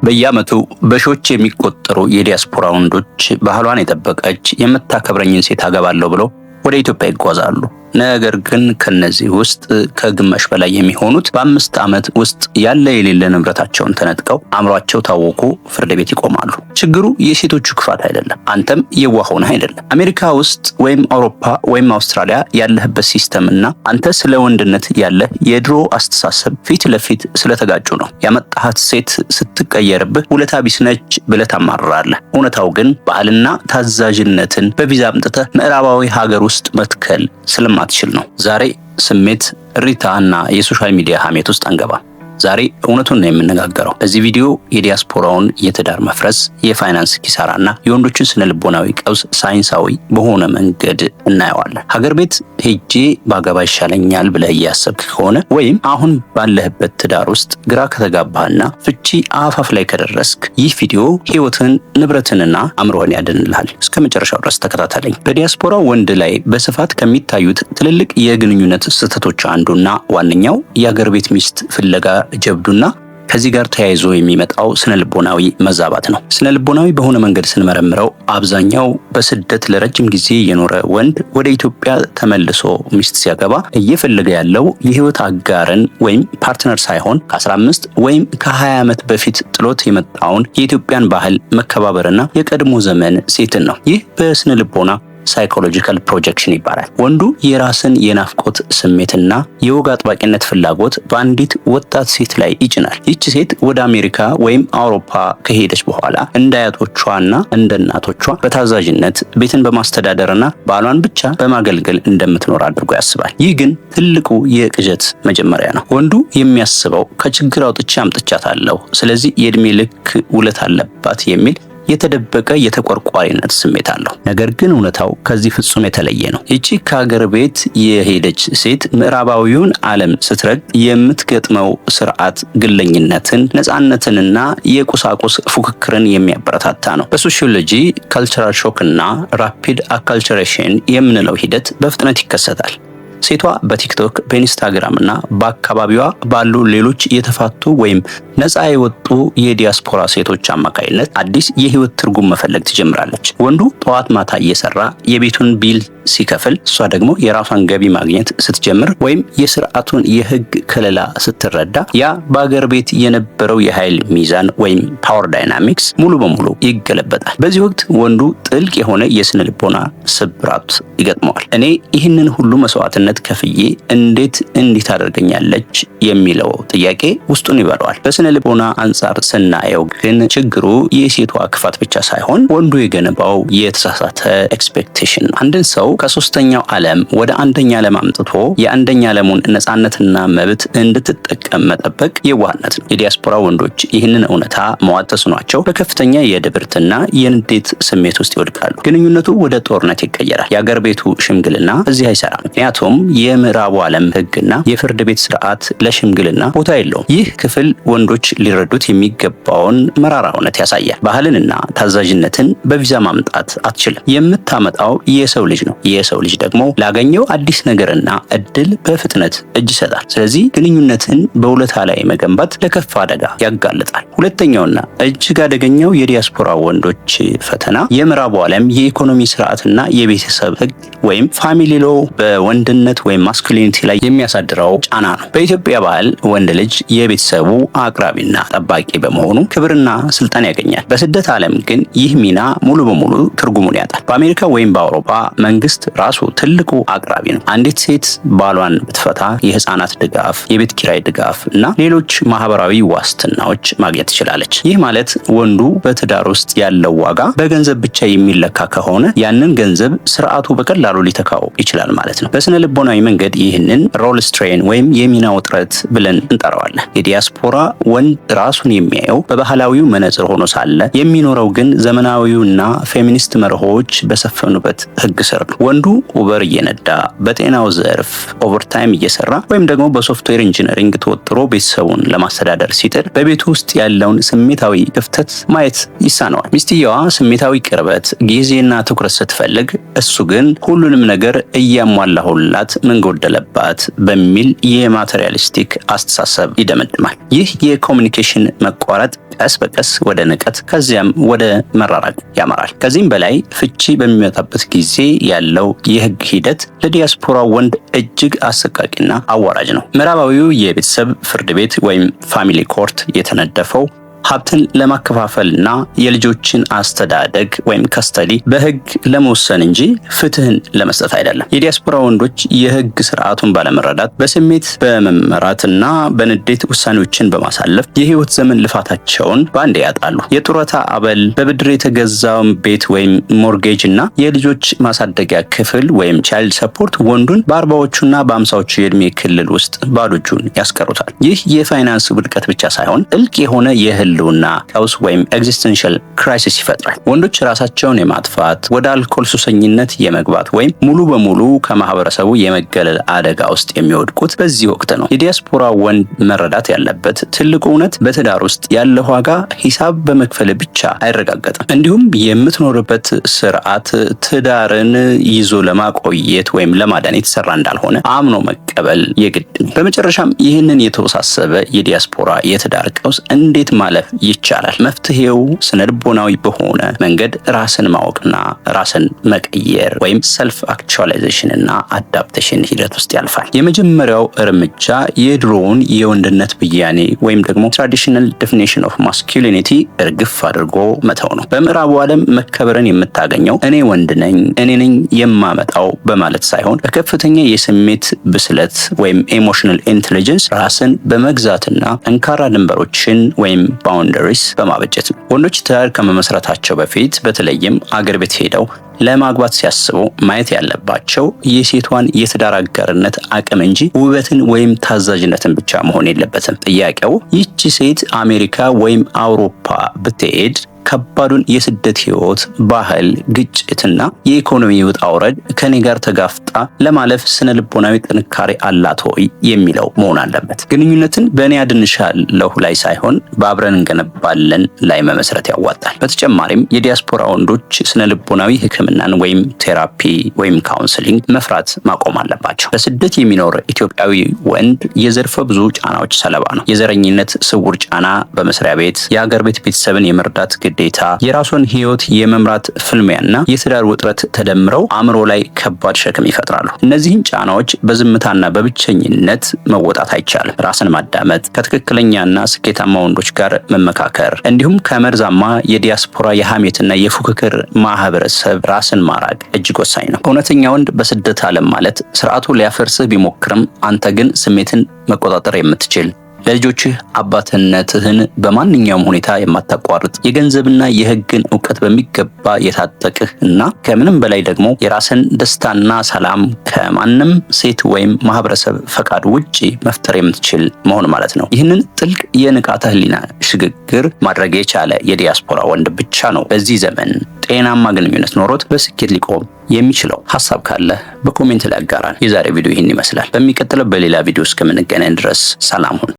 በየዓመቱ በሺዎች የሚቆጠሩ የዲያስፖራ ወንዶች ባህሏን የጠበቀች የምታከብረኝን ሴት አገባለሁ ብለው ወደ ኢትዮጵያ ይጓዛሉ። ነገር ግን ከነዚህ ውስጥ ከግማሽ በላይ የሚሆኑት በ5 ዓመት ውስጥ ያለ የሌለ ንብረታቸውን ተነጥቀው አእምሯቸው ታወቁ ፍርድ ቤት ይቆማሉ። ችግሩ የሴቶቹ ክፋት አይደለም፣ አንተም የዋህ ሆነህ አይደለም። አሜሪካ ውስጥ ወይም አውሮፓ ወይም አውስትራሊያ ያለህበት ሲስተም እና አንተ ስለ ወንድነት ያለህ የድሮ አስተሳሰብ ፊት ለፊት ስለተጋጩ ነው። ያመጣሃት ሴት ስትቀየርብህ ውለታ ቢስ ነች ብለህ ታማርራለህ። እውነታው ግን ባህልና ታዛዥነትን በቪዛ አምጥተህ ምዕራባዊ ሀገር ውስጥ መትከል ስለማትችል ነው። ዛሬ ስሜት፣ እሪታ እና የሶሻል ሚዲያ ሀሜት ውስጥ አንገባም። ዛሬ እውነቱን ነው የምንነጋገረው። በዚህ ቪዲዮ የዲያስፖራውን የትዳር መፍረስ፣ የፋይናንስ ኪሳራና የወንዶችን ስነ ልቦናዊ ቀውስ ሳይንሳዊ በሆነ መንገድ እናየዋለን። ሀገር ቤት ሄጄ ባገባ ይሻለኛል ብለህ እያሰብክ ከሆነ ወይም አሁን ባለህበት ትዳር ውስጥ ግራ ከተጋባህና ፍቺ አፋፍ ላይ ከደረስክ ይህ ቪዲዮ ህይወትን፣ ንብረትንና አእምሮን ያድንልሃል። እስከ መጨረሻው ድረስ ተከታተለኝ። በዲያስፖራ ወንድ ላይ በስፋት ከሚታዩት ትልልቅ የግንኙነት ስህተቶች አንዱና ዋነኛው የሀገር ቤት ሚስት ፍለጋ ጀብዱና ከዚህ ጋር ተያይዞ የሚመጣው ስነልቦናዊ መዛባት ነው። ስነልቦናዊ በሆነ መንገድ ስንመረምረው አብዛኛው በስደት ለረጅም ጊዜ የኖረ ወንድ ወደ ኢትዮጵያ ተመልሶ ሚስት ሲያገባ እየፈለገ ያለው የህይወት አጋርን ወይም ፓርትነር ሳይሆን ከ15 ወይም ከ20 ዓመት በፊት ጥሎት የመጣውን የኢትዮጵያን ባህል መከባበርና የቀድሞ ዘመን ሴትን ነው። ይህ በስነልቦና ሳይኮሎጂካል ፕሮጀክሽን ይባላል። ወንዱ የራስን የናፍቆት ስሜትና የወግ አጥባቂነት ፍላጎት በአንዲት ወጣት ሴት ላይ ይጭናል። ይህች ሴት ወደ አሜሪካ ወይም አውሮፓ ከሄደች በኋላ እንደ አያቶቿና እንደ እናቶቿ በታዛዥነት ቤትን በማስተዳደርና ባሏን ብቻ በማገልገል እንደምትኖር አድርጎ ያስባል። ይህ ግን ትልቁ የቅዠት መጀመሪያ ነው። ወንዱ የሚያስበው ከችግር አውጥቼ አምጥቻታለሁ፣ ስለዚህ የእድሜ ልክ ውለት አለባት የሚል የተደበቀ የተቆርቋሪነት ስሜት አለው። ነገር ግን እውነታው ከዚህ ፍጹም የተለየ ነው። ይቺ ከሀገር ቤት የሄደች ሴት ምዕራባዊውን ዓለም ስትረግጥ የምትገጥመው ስርዓት ግለኝነትን፣ ነፃነትንና የቁሳቁስ ፉክክርን የሚያበረታታ ነው። በሶሺዮሎጂ ካልቸራል ሾክ እና ራፒድ አካልቸሬሽን የምንለው ሂደት በፍጥነት ይከሰታል። ሴቷ በቲክቶክ በኢንስታግራም እና በአካባቢዋ ባሉ ሌሎች የተፋቱ ወይም ነፃ የወጡ የዲያስፖራ ሴቶች አማካይነት አዲስ የህይወት ትርጉም መፈለግ ትጀምራለች። ወንዱ ጠዋት ማታ እየሰራ የቤቱን ቢል ሲከፍል፣ እሷ ደግሞ የራሷን ገቢ ማግኘት ስትጀምር ወይም የስርዓቱን የህግ ከለላ ስትረዳ ያ በአገር ቤት የነበረው የኃይል ሚዛን ወይም ፓወር ዳይናሚክስ ሙሉ በሙሉ ይገለበጣል። በዚህ ወቅት ወንዱ ጥልቅ የሆነ የስነ ልቦና ስብራት ይገጥመዋል። እኔ ይህንን ሁሉ መስዋዕትነት ከፍዬ እንዴት እንዲህ ታደርገኛለች የሚለው ጥያቄ ውስጡን ይበላዋል። በስነ ልቦና አንጻር ስናየው ግን ችግሩ የሴቷ ክፋት ብቻ ሳይሆን ወንዱ የገነባው የተሳሳተ ኤክስፔክቴሽን ነው። አንድን ሰው ከሶስተኛው ዓለም ወደ አንደኛ ዓለም አምጥቶ የአንደኛ ዓለሙን ነፃነትና መብት እንድትጠቀም መጠበቅ የዋህነት ነው። የዲያስፖራ ወንዶች ይህንን እውነታ መዋጥ ተስኗቸው በከፍተኛ የድብርትና የንዴት ስሜት ውስጥ ይወድቃሉ። ግንኙነቱ ወደ ጦርነት ይቀየራል። የአገር ቤቱ ሽምግልና እዚህ አይሰራም። ምክንያቱም የምዕራቡ ዓለም ህግና የፍርድ ቤት ስርዓት ለሽምግልና ቦታ የለውም። ይህ ክፍል ወንዶች ሊረዱት የሚገባውን መራራ እውነት ያሳያል። ባህልንና ታዛዥነትን በቪዛ ማምጣት አትችልም። የምታመጣው የሰው ልጅ ነው። የሰው ልጅ ደግሞ ላገኘው አዲስ ነገርና እድል በፍጥነት እጅ ይሰጣል። ስለዚህ ግንኙነትን በውለታ ላይ መገንባት ለከፋ አደጋ ያጋልጣል። ሁለተኛውና እጅግ አደገኛው የዲያስፖራ ወንዶች ፈተና የምዕራቡ ዓለም የኢኮኖሚ ስርዓትና የቤተሰብ ህግ ወይም ፋሚሊ ሎ በወንድነት ወይም ማስኩሊኒቲ ላይ የሚያሳድረው ጫና ነው። በኢትዮጵያ ባህል ወንድ ልጅ የቤተሰቡ አቅራቢና ጠባቂ በመሆኑ ክብርና ስልጣን ያገኛል። በስደት ዓለም ግን ይህ ሚና ሙሉ በሙሉ ትርጉሙን ያጣል። በአሜሪካ ወይም በአውሮፓ መንግስት ራሱ ትልቁ አቅራቢ ነው። አንዲት ሴት ባሏን ብትፈታ የህፃናት ድጋፍ፣ የቤት ኪራይ ድጋፍ እና ሌሎች ማህበራዊ ዋስትናዎች ማግኘት ትችላለች። ይህ ማለት ወንዱ በትዳር ውስጥ ያለው ዋጋ በገንዘብ ብቻ የሚለካ ከሆነ ያንን ገንዘብ ስርዓቱ በቀላሉ ሊተካው ይችላል ማለት ነው። በስነ ልቦናዊ መንገድ ይህንን ሮል ስትሬን ወይም የሚና ውጥረት ብለን እንጠራዋለን። የዲያስፖራ ወንድ ራሱን የሚያየው በባህላዊው መነጽር ሆኖ ሳለ የሚኖረው ግን ዘመናዊውና ፌሚኒስት መርሆች በሰፈኑበት ህግ ስር ነው። ወንዱ ኡበር እየነዳ በጤናው ዘርፍ ኦቨርታይም እየሰራ ወይም ደግሞ በሶፍትዌር ኢንጂነሪንግ ተወጥሮ ቤተሰቡን ለማስተዳደር ሲጥር በቤቱ ውስጥ ያለውን ስሜታዊ ክፍተት ማየት ይሳነዋል። ሚስትየዋ ስሜታዊ ቅርበት፣ ጊዜና ትኩረት ስትፈልግ እሱ ግን ሁሉንም ነገር እያሟላሁላት አላት? ምን ጎደለባት? በሚል የማቴሪያሊስቲክ አስተሳሰብ ይደመድማል። ይህ የኮሚኒኬሽን መቋረጥ ቀስ በቀስ ወደ ንቀት ከዚያም ወደ መራራቅ ያመራል። ከዚህም በላይ ፍቺ በሚመጣበት ጊዜ ያለው የህግ ሂደት ለዲያስፖራ ወንድ እጅግ አሰቃቂና አዋራጅ ነው። ምዕራባዊው የቤተሰብ ፍርድ ቤት ወይም ፋሚሊ ኮርት የተነደፈው ሀብትን ለማከፋፈልና የልጆችን አስተዳደግ ወይም ከስተዲ በህግ ለመወሰን እንጂ ፍትህን ለመስጠት አይደለም። የዲያስፖራ ወንዶች የህግ ስርዓቱን ባለመረዳት በስሜት በመመራትና በንዴት ውሳኔዎችን በማሳለፍ የህይወት ዘመን ልፋታቸውን በአንዴ ያጣሉ። የጡረታ አበል፣ በብድር የተገዛውን ቤት ወይም ሞርጌጅ እና የልጆች ማሳደጊያ ክፍል ወይም ቻይልድ ሰፖርት ወንዱን በ40ዎቹና በ50ዎቹ የእድሜ ክልል ውስጥ ባዶ እጁን ያስቀሩታል። ይህ የፋይናንስ ውድቀት ብቻ ሳይሆን ጥልቅ የሆነ የህልውና ቀውስ ወይም ኤግዚስተንሻል ክራይሲስ ይፈጥራል። ወንዶች ራሳቸውን የማጥፋት ወደ አልኮል ሱሰኝነት የመግባት ወይም ሙሉ በሙሉ ከማህበረሰቡ የመገለል አደጋ ውስጥ የሚወድቁት በዚህ ወቅት ነው። የዲያስፖራ ወንድ መረዳት ያለበት ትልቁ እውነት በትዳር ውስጥ ያለው ዋጋ ሂሳብ በመክፈል ብቻ አይረጋገጥም። እንዲሁም የምትኖርበት ስርዓት ትዳርን ይዞ ለማቆየት ወይም ለማዳን የተሰራ እንዳልሆነ አምኖ መቀበል የግድ ነው። በመጨረሻም ይህንን የተወሳሰበ የዲያስፖራ የትዳር ቀውስ እንዴት ማለፍ ይቻላል? መፍትሄው ስነልቦናዊ በሆነ መንገድ ራስን ማወቅና ራስን መቀየር ወይም ሰልፍ አክቹዋላይዜሽን እና አዳፕቴሽን ሂደት ውስጥ ያልፋል። የመጀመሪያው እርምጃ የድሮውን የወንድነት ብያኔ ወይም ደግሞ ትራዲሽናል ዴፊኒሽን ኦፍ ማስኩሊኒቲ እርግፍ አድርጎ መተው ነው። በምዕራቡ ዓለም መከበርን የምታገኘው እኔ ወንድ ነኝ፣ እኔ ነኝ የማመጣው በማለት ሳይሆን በከፍተኛ የስሜት ብስለት ወይም ኢሞሽናል ኢንቴሊጀንስ ራስን በመግዛትና ጠንካራ ድንበሮችን ወይም ባውንደሪስ በማበጀት ነው። ወንዶች ትዳር ከመመስረታቸው በፊት በተለይም አገር ቤት ሄደው ለማግባት ሲያስቡ ማየት ያለባቸው የሴቷን የትዳር አጋርነት አቅም እንጂ ውበትን ወይም ታዛዥነትን ብቻ መሆን የለበትም። ጥያቄው ይህች ሴት አሜሪካ ወይም አውሮፓ ብትሄድ ከባዱን የስደት ህይወት፣ ባህል፣ ግጭትና የኢኮኖሚ ውጣ ውረድ ከኔ ጋር ተጋፍጣ ለማለፍ ስነ ልቦናዊ ጥንካሬ አላት ሆይ የሚለው መሆን አለበት። ግንኙነትን በእኔ አድንሻለሁ ላይ ሳይሆን በአብረን እንገነባለን ላይ መመስረት ያዋጣል። በተጨማሪም የዲያስፖራ ወንዶች ስነ ልቦናዊ ሕክምናን ወይም ቴራፒ ወይም ካውንስሊንግ መፍራት ማቆም አለባቸው። በስደት የሚኖር ኢትዮጵያዊ ወንድ የዘርፈ ብዙ ጫናዎች ሰለባ ነው። የዘረኝነት ስውር ጫና በመስሪያ ቤት፣ የሀገር ቤት ቤተሰብን የመርዳት ግዴታ፣ የራሱን ህይወት የመምራት ፍልሚያና የትዳር ውጥረት ተደምረው አእምሮ ላይ ከባድ ሸክም ይፈጥራሉ። እነዚህን ጫናዎች በዝምታና በብቸኝነት መወጣት አይቻልም። ራስን ማዳመጥ፣ ከትክክለኛና ስኬታማ ወንዶች ጋር መመካከር እንዲሁም ከመርዛማ የዲያስፖራ የሐሜትና የፉክክር ማህበረሰብ ራስን ማራቅ እጅግ ወሳኝ ነው። እውነተኛ ወንድ በስደት ዓለም ማለት ስርዓቱ ሊያፈርስህ ቢሞክርም አንተ ግን ስሜትን መቆጣጠር የምትችል፣ ለልጆችህ አባትነትህን በማንኛውም ሁኔታ የማታቋርጥ፣ የገንዘብና የህግን እውቀት በሚገባ የታጠቅህ እና ከምንም በላይ ደግሞ የራስን ደስታና ሰላም ከማንም ሴት ወይም ማህበረሰብ ፈቃድ ውጪ መፍጠር የምትችል መሆን ማለት ነው። ይህንን ጥልቅ የንቃተ ህሊና ሽግግር ማድረግ የቻለ የዲያስፖራ ወንድ ብቻ ነው በዚህ ዘመን ጤናማ ግንኙነት ኖሮት በስኬት ሊቆም የሚችለው። ሐሳብ ካለ በኮሜንት ላይ አጋራን። የዛሬ ቪዲዮ ይህን ይመስላል። በሚቀጥለው በሌላ ቪዲዮ እስከምንገናኝ ድረስ ሰላም ሁኑ።